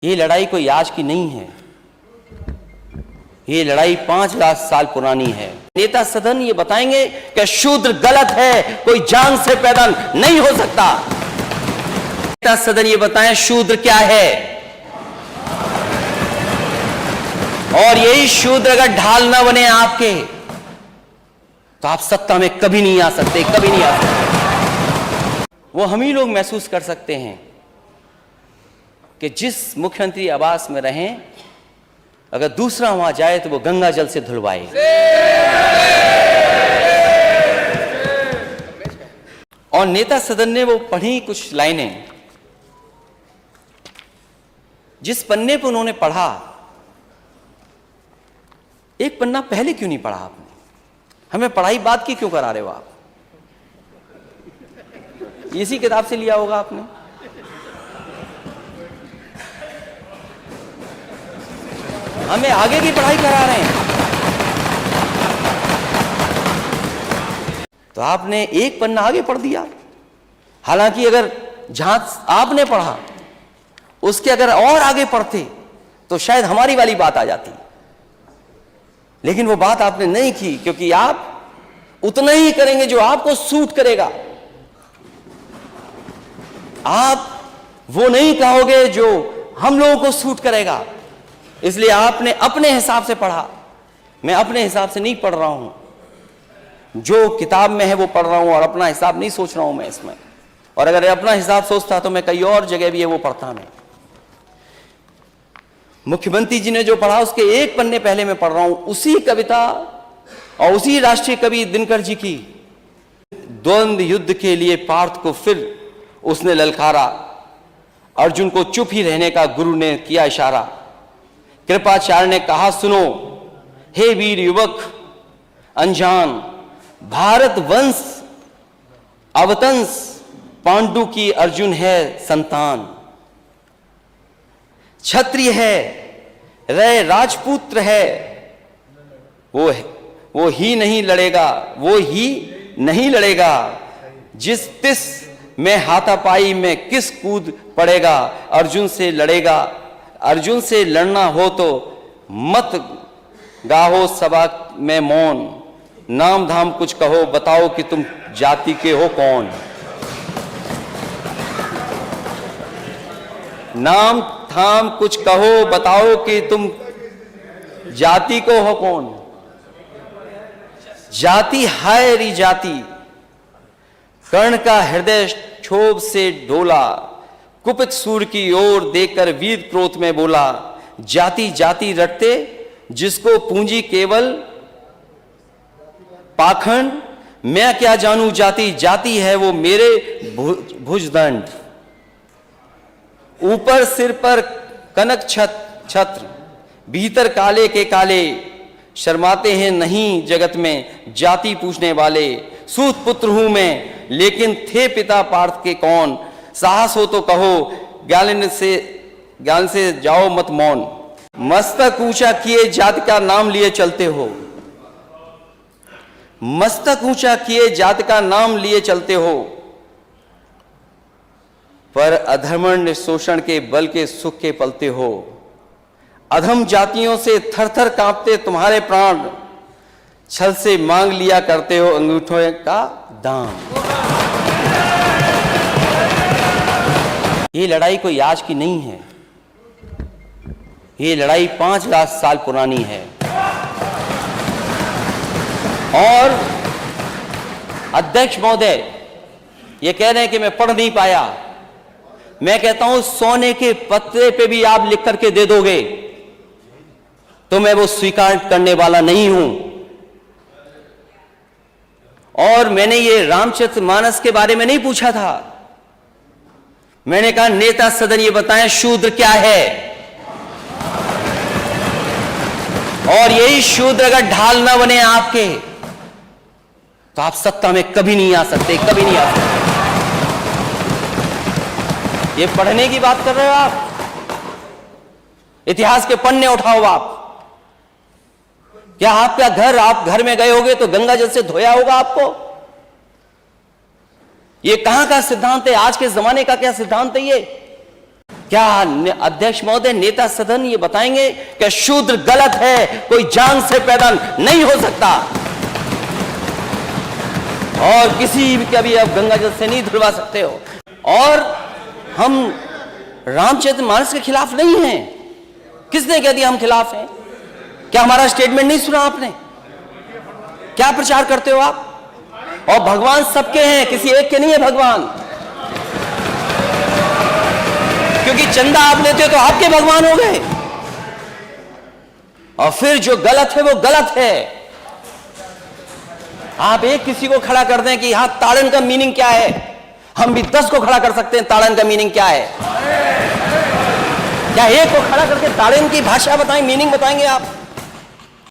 ये लड़ाई कोई आज की नहीं है, ये लड़ाई 5,00,000 साल पुरानी है। नेता सदन ये बताएंगे कि शूद्र गलत है, कोई जान से पैदा नहीं हो सकता। नेता सदन ये बताएं शूद्र क्या है, और यही शूद्र अगर ढाल ना बने आपके तो आप सत्ता में कभी नहीं आ सकते, कभी नहीं आ सकते। वो हम ही लोग महसूस कर सकते हैं कि जिस मुख्यमंत्री आवास में रहें, अगर दूसरा वहां जाए तो वो गंगा जल से धुलवाए। और नेता सदन ने वो पढ़ी कुछ लाइनें, जिस पन्ने पर उन्होंने पढ़ा, एक पन्ना पहले क्यों नहीं पढ़ा आपने? हमें पढ़ाई बात की क्यों करा रहे हो आप? इसी किताब से लिया होगा आपने। हमें आगे की पढ़ाई करा रहे हैं। तो आपने एक पन्ना आगे पढ़ दिया, हालांकि अगर जहां आपने पढ़ा उसके अगर और आगे पढ़ते तो शायद हमारी वाली बात आ जाती, लेकिन वो बात आपने नहीं की, क्योंकि आप उतना ही करेंगे जो आपको सूट करेगा। आप वो नहीं कहोगे जो हम लोगों को सूट करेगा। इसलिए आपने अपने हिसाब से पढ़ा। मैं अपने हिसाब से नहीं पढ़ रहा हूं, जो किताब में है वो पढ़ रहा हूं, और अपना हिसाब नहीं सोच रहा हूं मैं इसमें। और अगर अपना हिसाब सोचता तो मैं कई और जगह भी है वो पढ़ता। मैं मुख्यमंत्री जी ने जो पढ़ा उसके एक पन्ने पहले मैं पढ़ रहा हूं, उसी कविता और उसी राष्ट्रीय कवि दिनकर जी की। द्वंद्व युद्ध के लिए पार्थ को फिर उसने ललकारा, अर्जुन को चुप ही रहने का गुरु ने किया इशारा। कृपाचार्य ने कहा सुनो, हे वीर युवक अनजान, भारत वंश अवतंस पांडु की अर्जुन है संतान। क्षत्रिय है रे राजपुत्र है, वो ही नहीं लड़ेगा, वो ही नहीं लड़ेगा। जिस तिस में हाथापाई में किस कूद पड़ेगा, अर्जुन से लड़ेगा। अर्जुन से लड़ना हो तो मत गाहो सभा में मौन, नाम धाम कुछ कहो बताओ कि तुम जाति के हो कौन। नाम धाम कुछ कहो बताओ कि तुम जाति को हो कौन। जाति हाय री जाति, कर्ण का हृदय क्षोभ से डोला। कुपित सूर की ओर देखकर वीर क्रोध में बोला, जाति जाति रटते जिसको पूंजी केवल पाखंड। मैं क्या जानू जाति, जाति है वो मेरे भुजदंड। ऊपर सिर पर कनक छत्र, भीतर काले के काले। शर्माते हैं नहीं जगत में जाति पूछने वाले। सूत पुत्र हूं मैं लेकिन थे पिता पार्थ के कौन। साहस हो तो कहो ज्ञान से जाओ मत मौन। मस्तक ऊंचा किए जाति का नाम लिए चलते हो। मस्तक ऊंचा किए जाति का नाम लिए चलते हो, पर अधर्मण्य शोषण के बल के सुख के पलते हो। अधम जातियों से थर थर कांपते तुम्हारे प्राण, छल से मांग लिया करते हो अंगूठों का दाम। ये लड़ाई कोई आज की नहीं है, ये लड़ाई 5,00,000 साल पुरानी है। और अध्यक्ष महोदय ये कह रहे हैं कि मैं पढ़ नहीं पाया। मैं कहता हूं सोने के पत्रे पे भी आप लिख करके दे दोगे तो मैं वो स्वीकार करने वाला नहीं हूं। और मैंने ये रामचरितमानस के बारे में नहीं पूछा था, मैंने कहा नेता सदन ये बताएं शूद्र क्या है, और यही शूद्र अगर ढाल ना बने आपके तो आप सत्ता में कभी नहीं आ सकते, कभी नहीं आ सकते। ये पढ़ने की बात कर रहे हो आप? इतिहास के पन्ने उठाओ आप। क्या आपका घर, आप घर में गए होगे तो गंगा जल से धोया होगा आपको? ये कहां का सिद्धांत है? आज के जमाने का क्या सिद्धांत है ये? क्या अध्यक्ष महोदय, नेता सदन ये बताएंगे कि शूद्र गलत है, कोई जान से पैदा नहीं हो सकता और किसी भी कभी आप गंगा जल से नहीं धुलवा सकते हो? और हम रामचरित मानस के खिलाफ नहीं हैं। किसने कह दिया हम खिलाफ हैं? क्या हमारा स्टेटमेंट नहीं सुना आपने? क्या प्रचार करते हो आप? और भगवान सबके हैं, किसी एक के नहीं है भगवान। क्योंकि चंदा आप लेते हो तो आपके भगवान हो गए, और फिर जो गलत है वो गलत है। आप एक किसी को खड़ा कर दें कि यहां ताड़न का मीनिंग क्या है, हम भी 10 को खड़ा कर सकते हैं ताड़न का मीनिंग क्या है। क्या एक को खड़ा करके ताड़न की भाषा बताएं, मीनिंग बताएंगे आप?